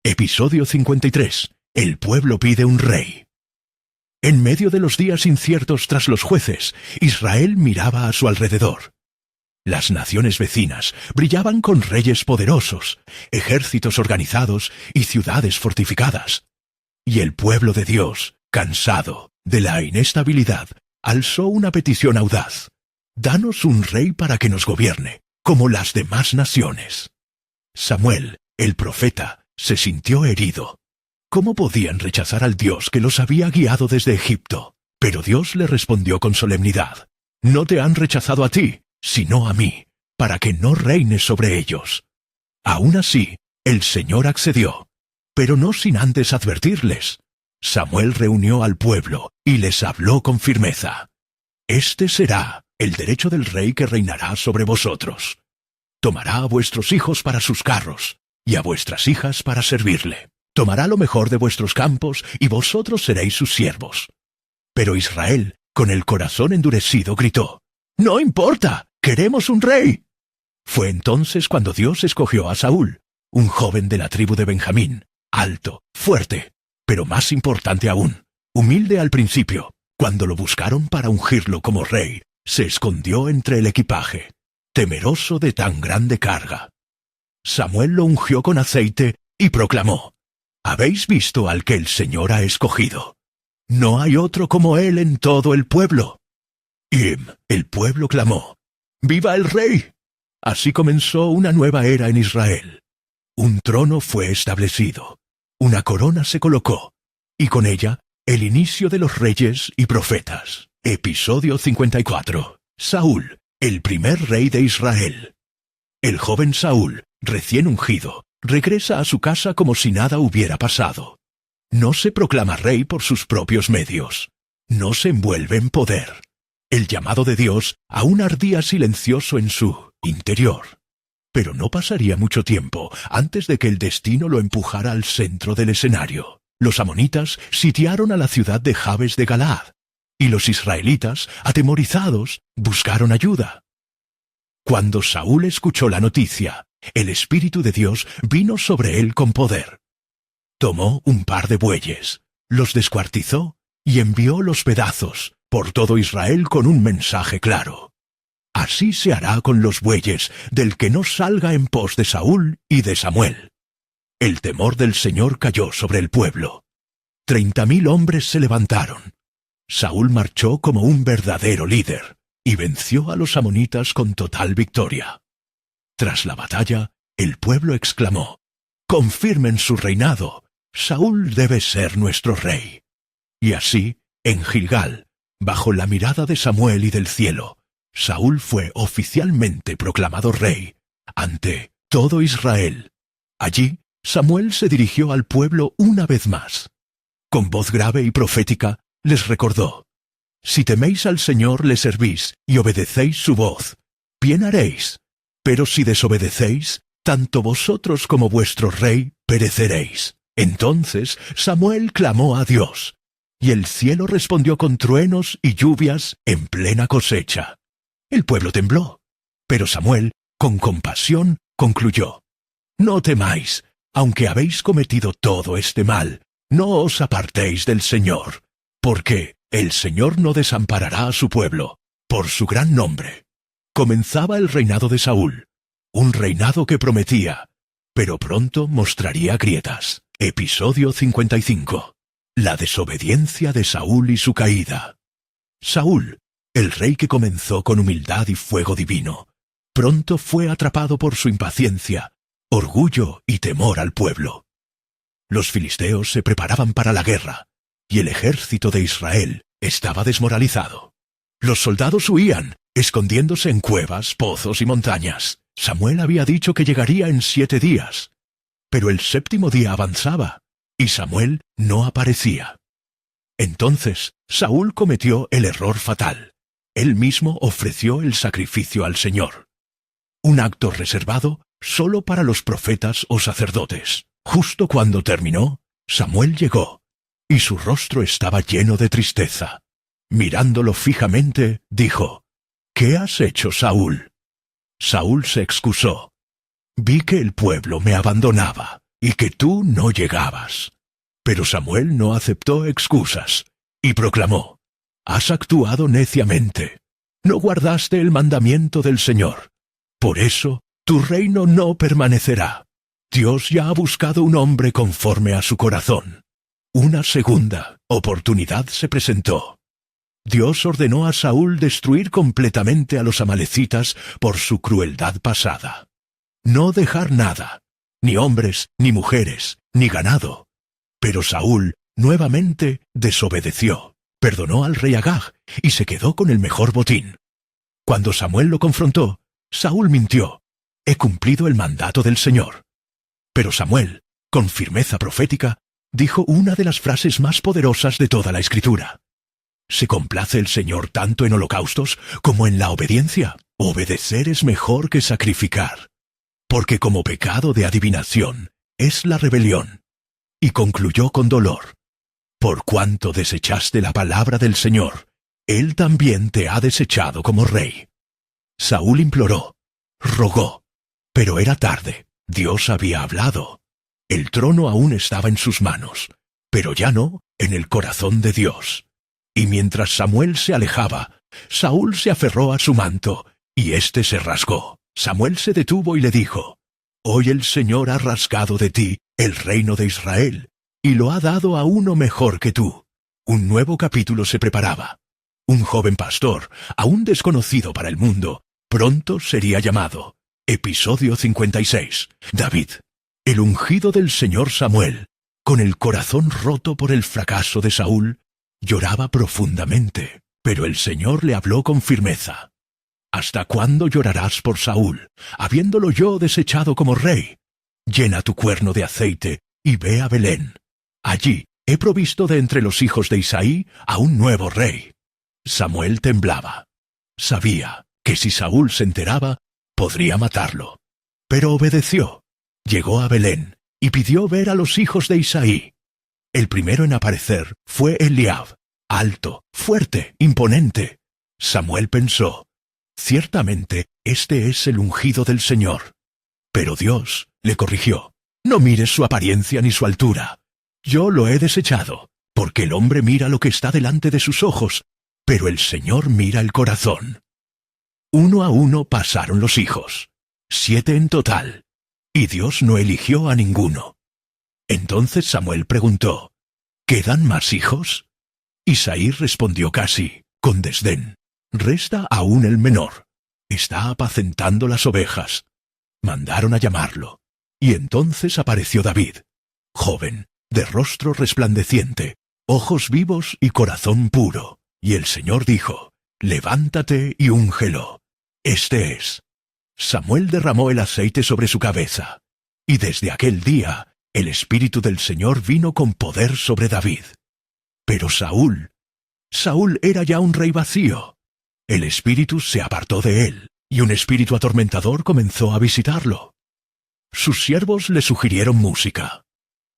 Episodio 53. El pueblo pide un rey. En medio de los días inciertos tras los jueces, Israel miraba a su alrededor. Las naciones vecinas brillaban con reyes poderosos, ejércitos organizados y ciudades fortificadas. Y el pueblo de Dios, cansado de la inestabilidad, alzó una petición audaz: danos un rey para que nos gobierne, como las demás naciones. Samuel, el profeta, se sintió herido. ¿Cómo podían rechazar al Dios que los había guiado desde Egipto? Pero Dios le respondió con solemnidad: no te han rechazado a ti, sino a mí, para que no reines sobre ellos. Aún así, el Señor accedió, pero no sin antes advertirles. Samuel reunió al pueblo y les habló con firmeza: este será el derecho del rey que reinará sobre vosotros. Tomará a vuestros hijos para sus carros, y a vuestras hijas para servirle. Tomará lo mejor de vuestros campos, y vosotros seréis sus siervos. Pero Israel, con el corazón endurecido, gritó: ¡no importa! ¡Queremos un rey! Fue entonces cuando Dios escogió a Saúl, un joven de la tribu de Benjamín, alto, fuerte, pero más importante aún, humilde al principio. Cuando lo buscaron para ungirlo como rey, se escondió entre el equipaje, temeroso de tan grande carga. Samuel lo ungió con aceite y proclamó: ¿habéis visto al que el Señor ha escogido? No hay otro como él en todo el pueblo. Y el pueblo clamó: ¡viva el rey! Así comenzó una nueva era en Israel. Un trono fue establecido, una corona se colocó, y con ella el inicio de los reyes y profetas. Episodio 54. Saúl, el primer rey de Israel. El joven Saúl, recién ungido, regresa a su casa como si nada hubiera pasado. No se proclama rey por sus propios medios. No se envuelve en poder. El llamado de Dios aún ardía silencioso en su interior. Pero no pasaría mucho tiempo antes de que el destino lo empujara al centro del escenario. Los amonitas sitiaron a la ciudad de Jabes de Galaad, y los israelitas, atemorizados, buscaron ayuda. Cuando Saúl escuchó la noticia, el Espíritu de Dios vino sobre él con poder. Tomó un par de bueyes, los descuartizó y envió los pedazos por todo Israel con un mensaje claro: así se hará con los bueyes del que no salga en pos de Saúl y de Samuel. El temor del Señor cayó sobre el pueblo. 30,000 hombres se levantaron. Saúl marchó como un verdadero líder y venció a los amonitas con total victoria. Tras la batalla, el pueblo exclamó: confirmen su reinado, Saúl debe ser nuestro rey. Y así, en Gilgal, bajo la mirada de Samuel y del cielo, Saúl fue oficialmente proclamado rey ante todo Israel. Allí, Samuel se dirigió al pueblo una vez más. Con voz grave y profética, les recordó: si teméis al Señor le servís y obedecéis su voz, bien haréis. Pero si desobedecéis, tanto vosotros como vuestro rey pereceréis. Entonces Samuel clamó a Dios, y el cielo respondió con truenos y lluvias en plena cosecha. El pueblo tembló, pero Samuel, con compasión, concluyó: no temáis, aunque habéis cometido todo este mal, no os apartéis del Señor, porque el Señor no desamparará a su pueblo, por su gran nombre. Comenzaba el reinado de Saúl, un reinado que prometía, pero pronto mostraría grietas. Episodio 55. La desobediencia de Saúl y su caída. Saúl, el rey que comenzó con humildad y fuego divino, pronto fue atrapado por su impaciencia, orgullo y temor al pueblo. Los filisteos se preparaban para la guerra, y el ejército de Israel estaba desmoralizado. Los soldados huían, escondiéndose en cuevas, pozos y montañas. Samuel había dicho que llegaría en 7 días, pero el 7º día avanzaba, y Samuel no aparecía. Entonces Saúl cometió el error fatal. Él mismo ofreció el sacrificio al Señor. Un acto reservado solo para los profetas o sacerdotes. Justo cuando terminó, Samuel llegó, y su rostro estaba lleno de tristeza. Mirándolo fijamente, dijo: ¿qué has hecho, Saúl? Saúl se excusó: vi que el pueblo me abandonaba, y que tú no llegabas. Pero Samuel no aceptó excusas, y proclamó: Has actuado neciamente. No guardaste el mandamiento del Señor. Por eso, tu reino no permanecerá. Dios ya ha buscado un hombre conforme a su corazón. Una segunda oportunidad se presentó. Dios ordenó a Saúl destruir completamente a los amalecitas por su crueldad pasada. No dejar nada, ni hombres, ni mujeres, ni ganado. Pero Saúl nuevamente desobedeció, perdonó al rey Agag y se quedó con el mejor botín. Cuando Samuel lo confrontó, Saúl mintió: He cumplido el mandato del Señor. Pero Samuel, con firmeza profética, dijo una de las frases más poderosas de toda la Escritura: ¿Se complace el Señor tanto en holocaustos como en la obediencia? Obedecer es mejor que sacrificar, porque como pecado de adivinación es la rebelión. Y concluyó con dolor: Por cuanto desechaste la palabra del Señor, Él también te ha desechado como rey. Saúl imploró, rogó, pero era tarde. Dios había hablado. El trono aún estaba en sus manos, pero ya no en el corazón de Dios. Y mientras Samuel se alejaba, Saúl se aferró a su manto, y éste se rasgó. Samuel se detuvo y le dijo: Hoy el Señor ha rasgado de ti el reino de Israel, y lo ha dado a uno mejor que tú. Un nuevo capítulo se preparaba. Un joven pastor, aún desconocido para el mundo, pronto sería llamado. Episodio 56. David, el ungido del Señor Samuel, con el corazón roto por el fracaso de Saúl, lloraba profundamente, pero el Señor le habló con firmeza. ¿Hasta cuándo llorarás por Saúl, habiéndolo yo desechado como rey? Llena tu cuerno de aceite y ve a Belén. Allí he provisto de entre los hijos de Isaí a un nuevo rey. Samuel temblaba. Sabía que si Saúl se enteraba, podría matarlo. Pero obedeció. Llegó a Belén y pidió ver a los hijos de Isaí. El primero en aparecer fue Eliab, alto, fuerte, imponente. Samuel pensó: ciertamente este es el ungido del Señor. Pero Dios le corrigió: no mires su apariencia ni su altura. Yo lo he desechado, porque el hombre mira lo que está delante de sus ojos, pero el Señor mira el corazón. Uno a uno pasaron los hijos, 7 en total, y Dios no eligió a ninguno. Entonces Samuel preguntó: ¿quedan más hijos? Isaí respondió casi con desdén: resta aún el menor. Está apacentando las ovejas. Mandaron a llamarlo, y entonces apareció David, joven, de rostro resplandeciente, ojos vivos y corazón puro. Y el Señor dijo: levántate y úngelo. Este es. Samuel derramó el aceite sobre su cabeza, y desde aquel día el Espíritu del Señor vino con poder sobre David. Pero Saúl era ya un rey vacío. El Espíritu se apartó de él, y un espíritu atormentador comenzó a visitarlo. Sus siervos le sugirieron música.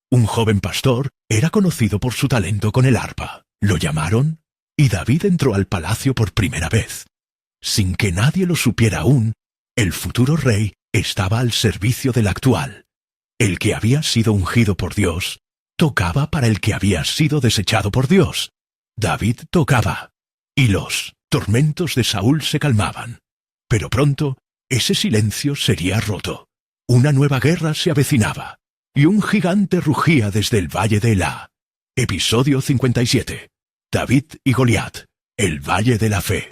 Un joven pastor era conocido por su talento con el arpa. Lo llamaron, y David entró al palacio por primera vez. Sin que nadie lo supiera aún, el futuro rey estaba al servicio del actual. El que había sido ungido por Dios tocaba para el que había sido desechado por Dios. David tocaba, y los tormentos de Saúl se calmaban. Pero pronto ese silencio sería roto. Una nueva guerra se avecinaba, y un gigante rugía desde el valle de Elá. Episodio 57. David y Goliat, el valle de la fe.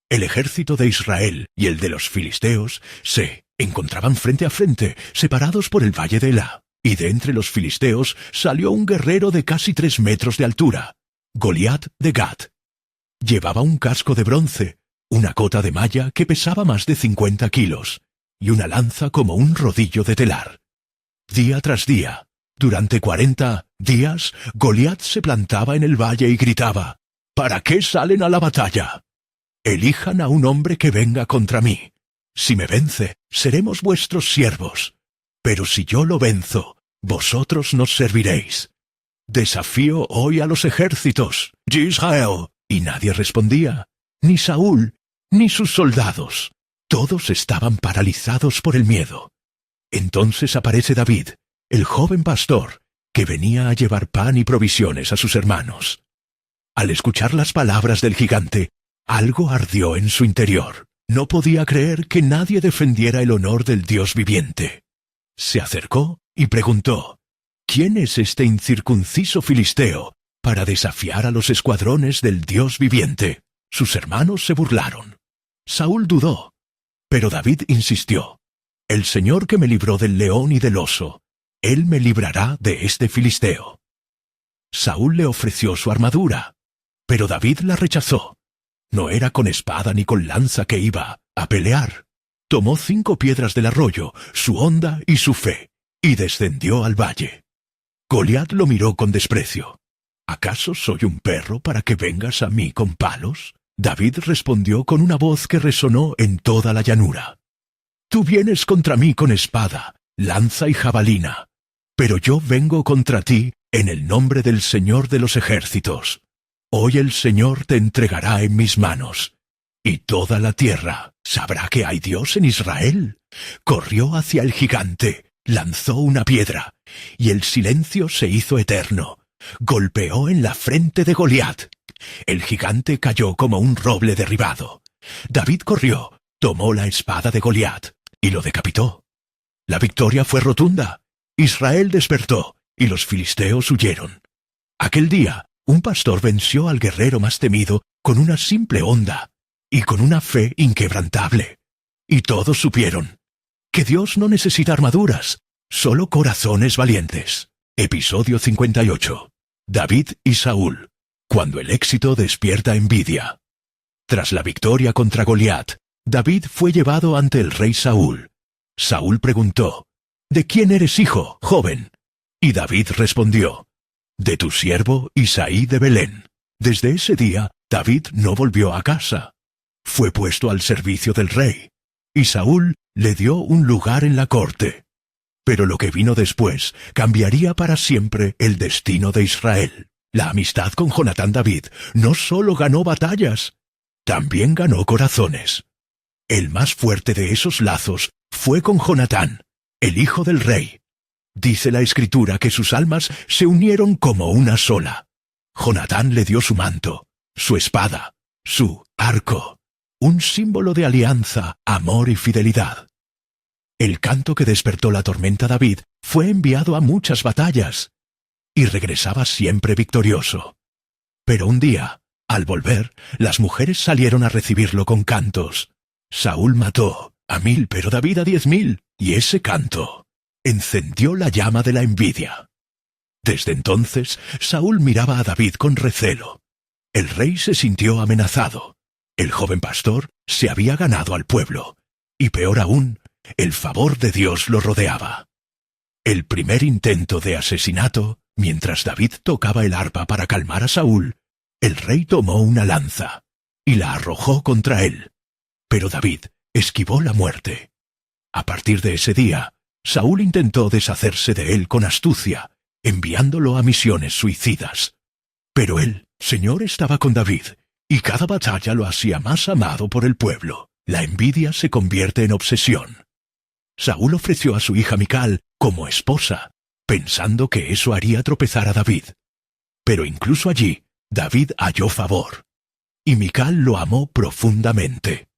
El ejército de Israel y el de los filisteos se encontraban frente a frente, separados por el valle de Elá, y de entre los filisteos salió un guerrero de casi 3 metros de altura, Goliat de Gat. Llevaba un casco de bronce, una cota de malla que pesaba más de 50 kilos, y una lanza como un rodillo de telar. Día tras día, durante 40 días, Goliat se plantaba en el valle y gritaba: ¿para qué salen a la batalla? Elijan a un hombre que venga contra mí. Si me vence, seremos vuestros siervos. Pero si yo lo venzo, vosotros nos serviréis. Desafío hoy a los ejércitos de Israel. Y nadie respondía, ni Saúl, ni sus soldados. Todos estaban paralizados por el miedo. Entonces aparece David, el joven pastor, que venía a llevar pan y provisiones a sus hermanos. Al escuchar las palabras del gigante, algo ardió en su interior. No podía creer que nadie defendiera el honor del Dios viviente. Se acercó y preguntó: ¿Quién es este incircunciso filisteo para desafiar a los escuadrones del Dios viviente? Sus hermanos se burlaron. Saúl dudó, pero David insistió: El Señor que me libró del león y del oso, Él me librará de este filisteo. Saúl le ofreció su armadura, pero David la rechazó. No era con espada ni con lanza que iba a pelear. Tomó 5 piedras del arroyo, su honda y su fe, y descendió al valle. Goliat lo miró con desprecio. ¿Acaso soy un perro para que vengas a mí con palos? David respondió con una voz que resonó en toda la llanura: Tú vienes contra mí con espada, lanza y jabalina, pero yo vengo contra ti en el nombre del Señor de los ejércitos. Hoy el Señor te entregará en mis manos, y toda la tierra sabrá que hay Dios en Israel. Corrió hacia el gigante, lanzó una piedra, y el silencio se hizo eterno. Golpeó en la frente de Goliat. El gigante cayó como un roble derribado. David corrió, tomó la espada de Goliat y lo decapitó. La victoria fue rotunda. Israel despertó y los filisteos huyeron. Aquel día, un pastor venció al guerrero más temido con una simple honda y con una fe inquebrantable. Y todos supieron que Dios no necesita armaduras, solo corazones valientes. Episodio 58. David y Saúl, cuando el éxito despierta envidia. Tras la victoria contra Goliat, David fue llevado ante el rey Saúl. Saúl preguntó: ¿De quién eres hijo, joven? Y David respondió: de tu siervo Isaí de Belén. Desde ese día, David no volvió a casa. Fue puesto al servicio del rey, y Saúl le dio un lugar en la corte. Pero lo que vino después cambiaría para siempre el destino de Israel. La amistad con Jonatán David no solo ganó batallas, también ganó corazones. El más fuerte de esos lazos fue con Jonatán, el hijo del rey. Dice la Escritura que sus almas se unieron como una sola. Jonatán le dio su manto, su espada, su arco, un símbolo de alianza, amor y fidelidad. El canto que despertó la tormenta David fue enviado a muchas batallas, y regresaba siempre victorioso. Pero un día, al volver, las mujeres salieron a recibirlo con cantos. Saúl mató a 1000, pero David a 10.000, y ese canto encendió la llama de la envidia. Desde entonces, Saúl miraba a David con recelo. El rey se sintió amenazado. El joven pastor se había ganado al pueblo, y peor aún, el favor de Dios lo rodeaba. El primer intento de asesinato, mientras David tocaba el arpa para calmar a Saúl, el rey tomó una lanza y la arrojó contra él. Pero David esquivó la muerte. A partir de ese día, Saúl intentó deshacerse de él con astucia, enviándolo a misiones suicidas. Pero el Señor estaba con David, y cada batalla lo hacía más amado por el pueblo. La envidia se convierte en obsesión. Saúl ofreció a su hija Mical como esposa, pensando que eso haría tropezar a David. Pero incluso allí, David halló favor, y Mical lo amó profundamente.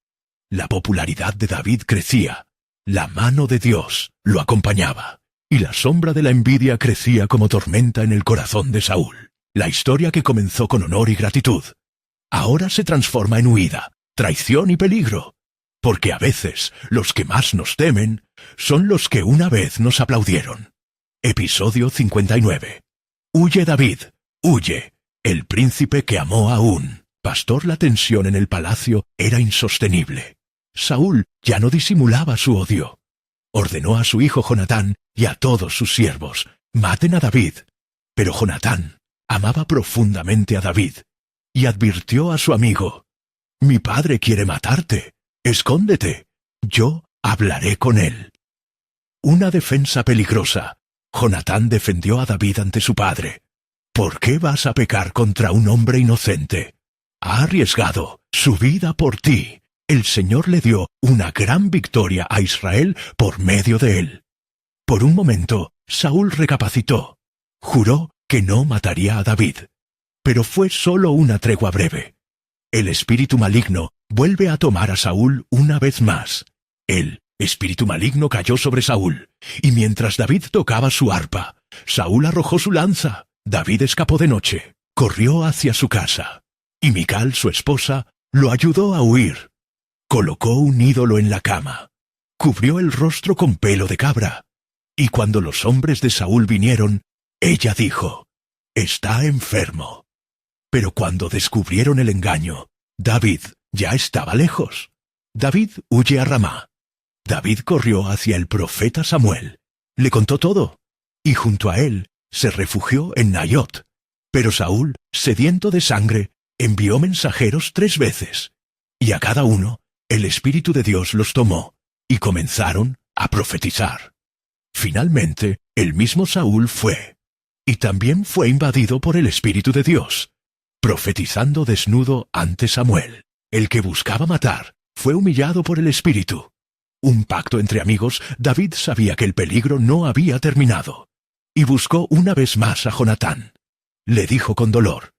La popularidad de David crecía, la mano de Dios lo acompañaba, y la sombra de la envidia crecía como tormenta en el corazón de Saúl. La historia que comenzó con honor y gratitud, ahora se transforma en huida, traición y peligro, porque a veces los que más nos temen son los que una vez nos aplaudieron. Episodio 59. Huye David, huye, el príncipe que amó aún. Pastor, la tensión en el palacio era insostenible. Saúl ya no disimulaba su odio. Ordenó a su hijo Jonatán y a todos sus siervos: maten a David. Pero Jonatán amaba profundamente a David, y advirtió a su amigo: mi padre quiere matarte, escóndete, yo hablaré con él. Una defensa peligrosa. Jonatán defendió a David ante su padre. ¿Por qué vas a pecar contra un hombre inocente? Ha arriesgado su vida por ti. El Señor le dio una gran victoria a Israel por medio de él. Por un momento, Saúl recapacitó. Juró que no mataría a David. Pero fue solo una tregua breve. El espíritu maligno vuelve a tomar a Saúl una vez más. El espíritu maligno cayó sobre Saúl, y mientras David tocaba su arpa, Saúl arrojó su lanza. David escapó de noche, corrió hacia su casa, y Mical, su esposa, lo ayudó a huir. Colocó un ídolo en la cama, cubrió el rostro con pelo de cabra, y cuando los hombres de Saúl vinieron, ella dijo: «Está enfermo». Pero cuando descubrieron el engaño, David ya estaba lejos. David huye a Ramá. David corrió hacia el profeta Samuel, le contó todo, y junto a él se refugió en Naiot. Pero Saúl, sediento de sangre, envió mensajeros 3 veces, y a cada uno el Espíritu de Dios los tomó, y comenzaron a profetizar. Finalmente, el mismo Saúl fue, y también fue invadido por el Espíritu de Dios, profetizando desnudo ante Samuel. El que buscaba matar fue humillado por el Espíritu. Un pacto entre amigos. David sabía que el peligro no había terminado, y buscó una vez más a Jonatán. Le dijo con dolor: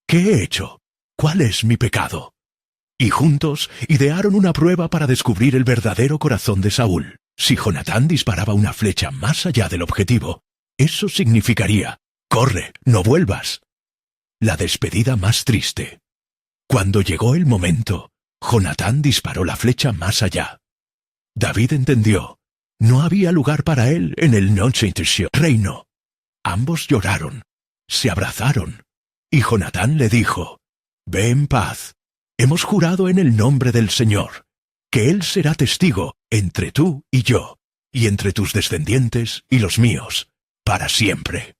«¿Qué he hecho? ¿Cuál es mi pecado?». Y juntos idearon una prueba para descubrir el verdadero corazón de Saúl. Si Jonatán disparaba una flecha más allá del objetivo, eso significaría: «Corre, no vuelvas». La despedida más triste. Cuando llegó el momento, Jonatán disparó la flecha más allá. David entendió. No había lugar para él en el reino. Ambos lloraron, se abrazaron, y Jonatán le dijo: «Ve en paz. Hemos jurado en el nombre del Señor, que Él será testigo entre tú y yo, y entre tus descendientes y los míos, para siempre».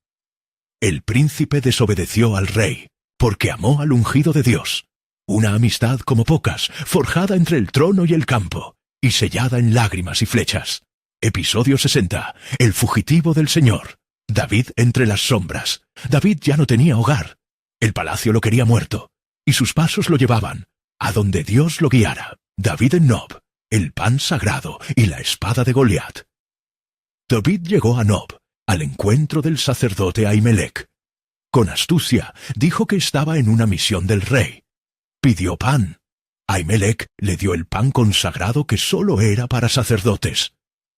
El príncipe desobedeció al rey, porque amó al ungido de Dios. Una amistad como pocas, forjada entre el trono y el campo, y sellada en lágrimas y flechas. Episodio 60. El fugitivo del Señor. David entre las sombras. David ya no tenía hogar. El palacio lo quería muerto, y sus pasos lo llevaban a donde Dios lo guiara. David en Nob, el pan sagrado y la espada de Goliat. David llegó a Nob, al encuentro del sacerdote Ahimelech. Con astucia, dijo que estaba en una misión del rey. Pidió pan. Ahimelech le dio el pan consagrado que solo era para sacerdotes.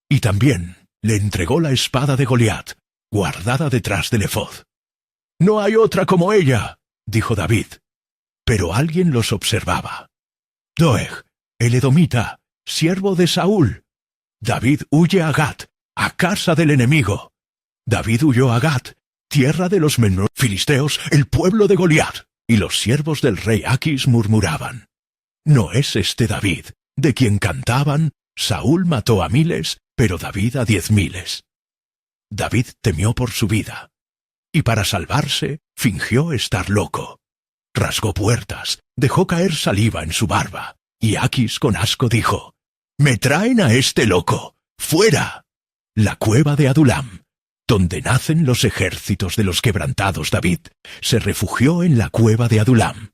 Y también le entregó la espada de Goliat, guardada detrás del efod. «No hay otra como ella», dijo David. Pero alguien los observaba. Doeg, el edomita, siervo de Saúl. David huye a Gat, a casa del enemigo. David huyó a Gat, tierra de los filisteos, el pueblo de Goliat. Y los siervos del rey Aquis murmuraban: «¿No es este David, de quien cantaban: Saúl mató a miles, pero David a 10.000»? David temió por su vida, y para salvarse fingió estar loco. Rasgó puertas, dejó caer saliva en su barba, y Aquis con asco dijo: «¡Me traen a este loco! ¡Fuera!». La cueva de Adulam, donde nacen los ejércitos de los quebrantados. David se refugió en la cueva de Adulam,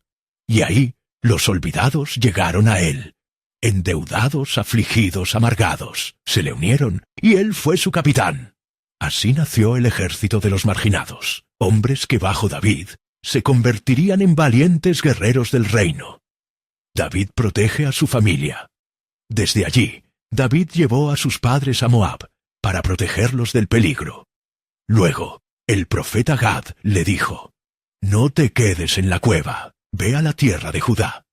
y ahí los olvidados llegaron a él. Endeudados, afligidos, amargados, se le unieron, y él fue su capitán. Así nació el ejército de los marginados, hombres que bajo David se convertirían en valientes guerreros del reino. David protege a su familia. Desde allí, David llevó a sus padres a Moab para protegerlos del peligro. Luego, el profeta Gad le dijo: «No te quedes en la cueva, ve a la tierra de Judá».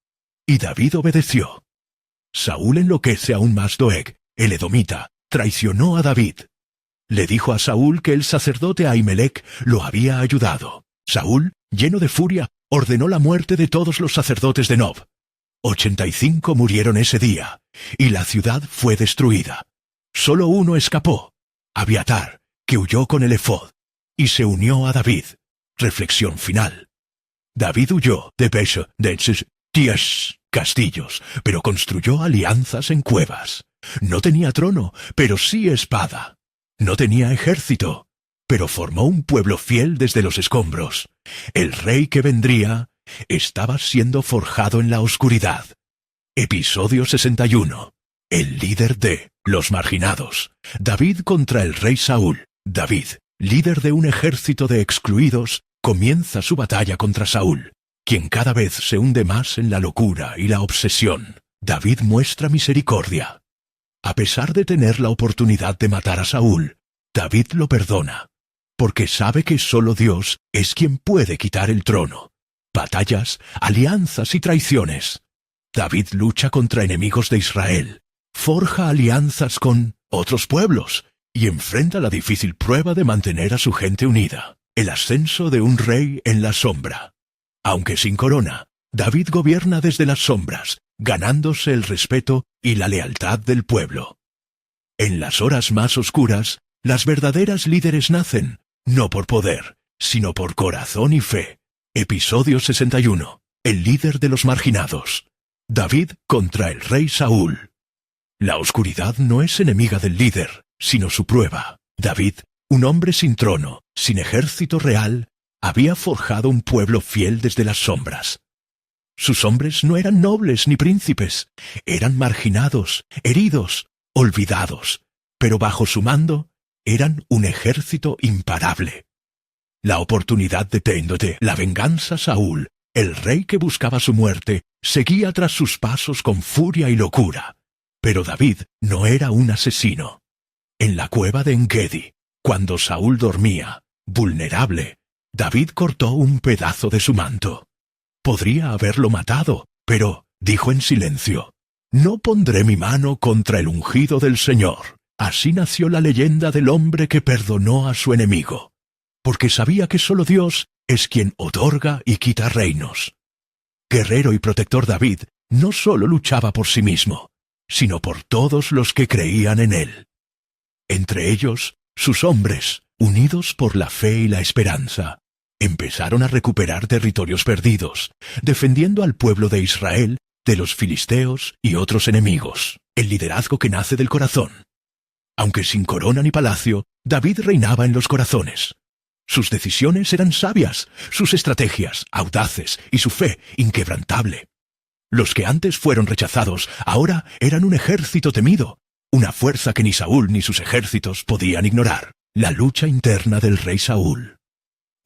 Y David obedeció. Saúl enloquece aún más. Doeg, el edomita, traicionó a David. Le dijo a Saúl que el sacerdote Ahimelech lo había ayudado. Saúl, lleno de furia, ordenó la muerte de todos los sacerdotes de Nob. 85 murieron ese día, y la ciudad fue destruida. Solo uno escapó: Abiatar, que huyó con el efod, y se unió a David. Reflexión final. David huyó de Besha, de Tiesh, castillos, pero construyó alianzas en cuevas. No tenía trono, pero sí espada. No tenía ejército, pero formó un pueblo fiel desde los escombros. El rey que vendría estaba siendo forjado en la oscuridad. Episodio 61. El líder de Los marginados. David contra el rey Saúl. David, líder de un ejército de excluidos, comienza su batalla contra Saúl, quien cada vez se hunde más en la locura y la obsesión. David muestra misericordia. A pesar de tener la oportunidad de matar a Saúl, David lo perdona, porque sabe que solo Dios es quien puede quitar el trono. Batallas, alianzas y traiciones. David lucha contra enemigos de Israel, forja alianzas con otros pueblos y enfrenta la difícil prueba de mantener a su gente unida. El ascenso de un rey en la sombra. Aunque sin corona, David gobierna desde las sombras, ganándose el respeto y la lealtad del pueblo. En las horas más oscuras, las verdaderas líderes nacen, no por poder, sino por corazón y fe. Episodio 61. El líder de los marginados. David contra el rey Saúl. La oscuridad no es enemiga del líder, sino su prueba. David, un hombre sin trono, sin ejército real, había forjado un pueblo fiel desde las sombras. Sus hombres no eran nobles ni príncipes, eran marginados, heridos, olvidados, pero bajo su mando eran un ejército imparable. La oportunidad de la venganza Saúl, el rey que buscaba su muerte, seguía tras sus pasos con furia y locura. Pero David no era un asesino. En la cueva de Engedi, cuando Saúl dormía, vulnerable, David cortó un pedazo de su manto. Podría haberlo matado, pero dijo en silencio: «No pondré mi mano contra el ungido del Señor». Así nació la leyenda del hombre que perdonó a su enemigo, porque sabía que solo Dios es quien otorga y quita reinos. Guerrero y protector David no solo luchaba por sí mismo, sino por todos los que creían en él. Entre ellos, sus hombres, unidos por la fe y la esperanza, empezaron a recuperar territorios perdidos, defendiendo al pueblo de Israel de los filisteos y otros enemigos. El liderazgo que nace del corazón. Aunque sin corona ni palacio, David reinaba en los corazones. Sus decisiones eran sabias, sus estrategias audaces y su fe inquebrantable. Los que antes fueron rechazados ahora eran un ejército temido, una fuerza que ni Saúl ni sus ejércitos podían ignorar. La lucha interna del rey Saúl.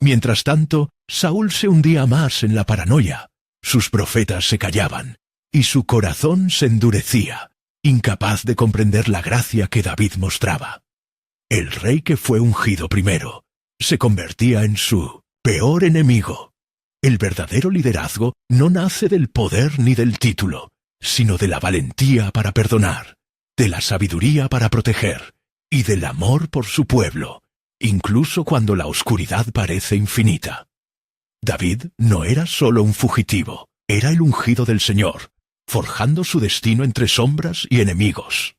Mientras tanto, Saúl se hundía más en la paranoia. Sus profetas se callaban, y su corazón se endurecía, incapaz de comprender la gracia que David mostraba. El rey que fue ungido primero se convertía en su peor enemigo. El verdadero liderazgo no nace del poder ni del título, sino de la valentía para perdonar, de la sabiduría para proteger y del amor por su pueblo, incluso cuando la oscuridad parece infinita. David no era solo un fugitivo, era el ungido del Señor, forjando su destino entre sombras y enemigos.